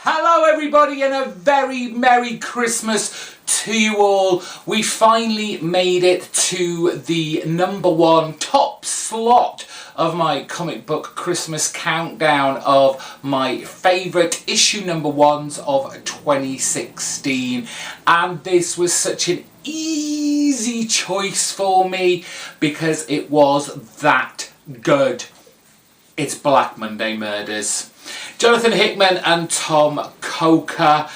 Hello everybody and a very Merry Christmas to you all. We finally made it to the #1 top slot of my comic book Christmas countdown of my favourite issue #1s of 2016, and this was such an easy choice for me because it was that good. It's Black Monday Murders. Jonathan Hickman and Tom Coker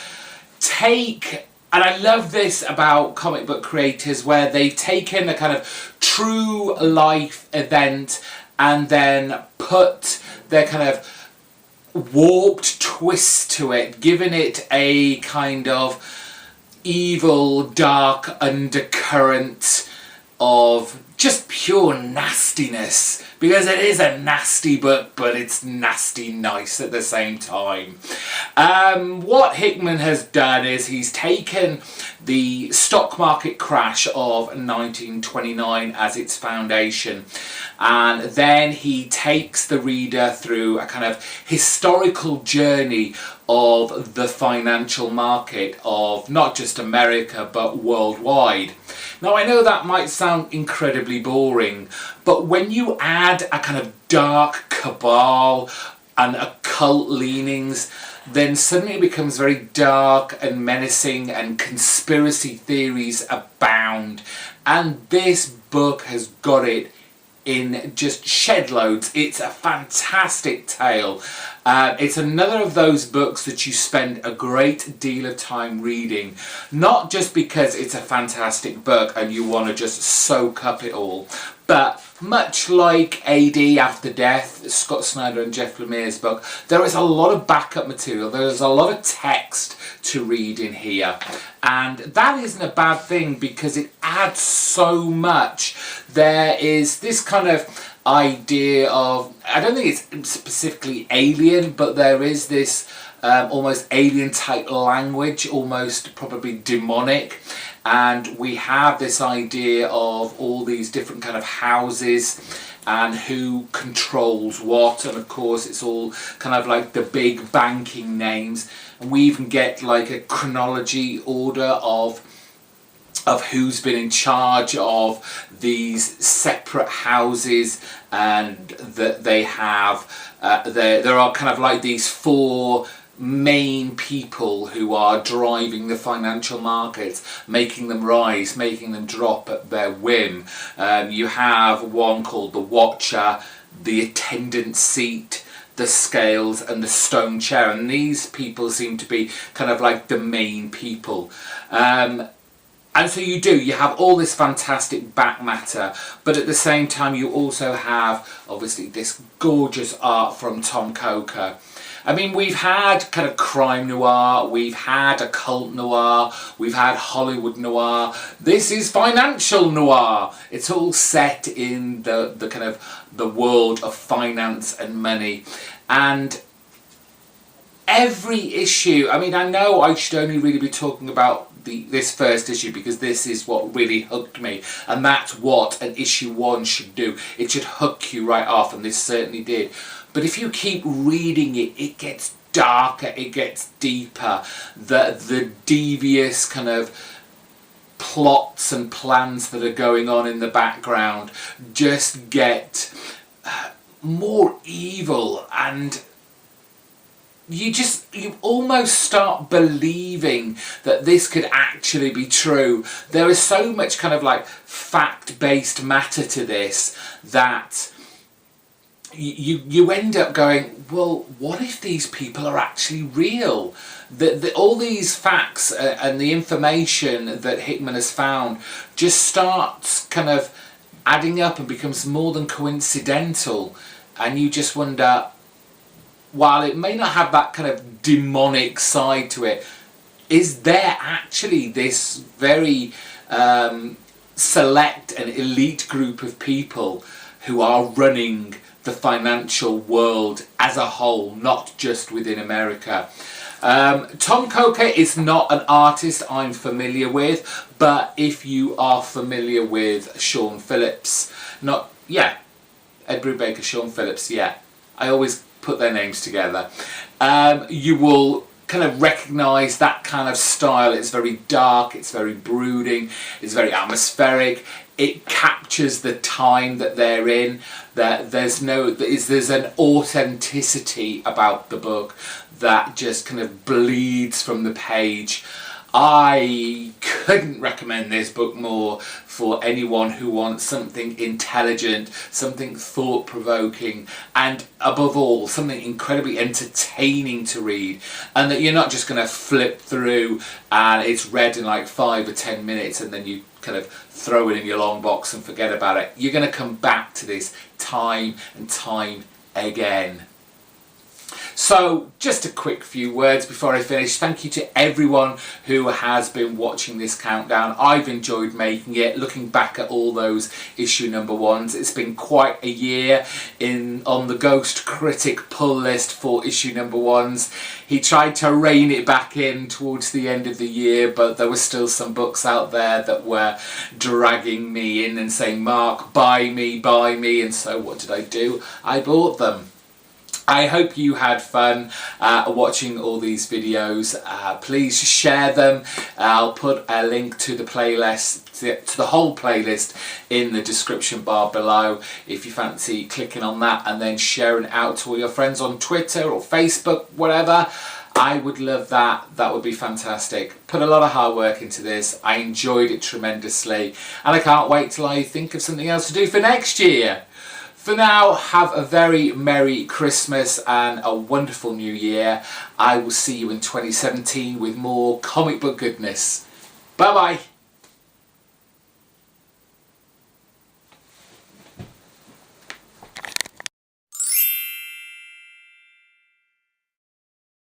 take, and I love this about comic book creators, where they've taken a kind of true life event and then put their kind of warped twist to it, giving it a kind of evil, dark undercurrent of just pure nastiness, because it is a nasty book, but it's nasty nice at the same time. What Hickman has done is he's taken the stock market crash of 1929 as its foundation, and then he takes the reader through a kind of historical journey of the financial market of not just America but worldwide. Now, I know that might sound incredibly boring, but when you add a kind of dark cabal and occult leanings, then suddenly it becomes very dark and menacing, and conspiracy theories abound. And this book has got it in just shed loads. It's a fantastic tale. It's another of those books that you spend a great deal of time reading, not just because it's a fantastic book and you want to just soak up it all, but much like AD After Death, Scott Snyder and Jeff Lemire's book, there is a lot of backup material. There's a lot of text to read in here, and that isn't a bad thing because it adds so much. There is this kind of idea of, I don't think it's specifically alien, but there is this almost alien type language, almost probably demonic. And we have this idea of all these different kind of houses and who controls what, and of course it's all kind of like the big banking names, and we even get like a chronology order of who's been in charge of these separate houses, and that they have there are kind of like these four main people who are driving the financial markets, making them rise, making them drop at their whim. You have one called the Watcher, the Attendant Seat, the Scales, and the Stone Chair, and these people seem to be kind of like the main people. And so you have all this fantastic back matter, but at the same time you also have obviously this gorgeous art from Tom Coker. I mean, we've had kind of crime noir, we've had occult noir, we've had Hollywood noir. This is financial noir. It's all set in the kind of the world of finance and money. And every issue, I mean, I know I should only really be talking about this first issue because this is what really hooked me, and that's what an issue 1 should do. It should hook you right off, and this certainly did. But if you keep reading it, it gets darker, it gets deeper. The devious kind of plots and plans that are going on in the background just get more evil, and you almost start believing that this could actually be true. There is so much kind of like fact-based matter to this that you end up going, well, what if these people are actually real? All these facts and the information that Hickman has found just starts kind of adding up and becomes more than coincidental, and you just wonder, while it may not have that kind of demonic side to it, is there actually this very select and elite group of people who are running the financial world as a whole, not just within America? Tom Coker is not an artist I'm familiar with, but if you are familiar with Sean Phillips, Ed Brubaker, Sean Phillips, I always put their names together, you will kind of recognise that kind of style. It's very dark, it's very brooding, it's very atmospheric. It captures the time that they're in. That there's an authenticity about the book that just kind of bleeds from the page. I couldn't recommend this book more for anyone who wants something intelligent, something thought-provoking, and above all, something incredibly entertaining to read, and that you're not just going to flip through and it's read in like 5 or 10 minutes and then you kind of throw it in your long box and forget about it. You're going to come back to this time and time again. So, just a quick few words before I finish. Thank you to everyone who has been watching this countdown. I've enjoyed making it, looking back at all those issue number ones. It's been quite a year on the GhostCritic pull list for issue number ones. He tried to rein it back in towards the end of the year, but there were still some books out there that were dragging me in and saying, Mark, buy me, and so what did I do? I bought them. I hope you had fun watching all these videos. Please share them. I'll put a link to the playlist, to the whole playlist in the description bar below if you fancy clicking on that and then sharing it out to all your friends on Twitter or Facebook, whatever. I would love that. That would be fantastic. Put a lot of hard work into this. I enjoyed it tremendously and I can't wait till I think of something else to do for next year. For now, have a very Merry Christmas and a wonderful New Year. I will see you in 2017 with more comic book goodness. Bye bye.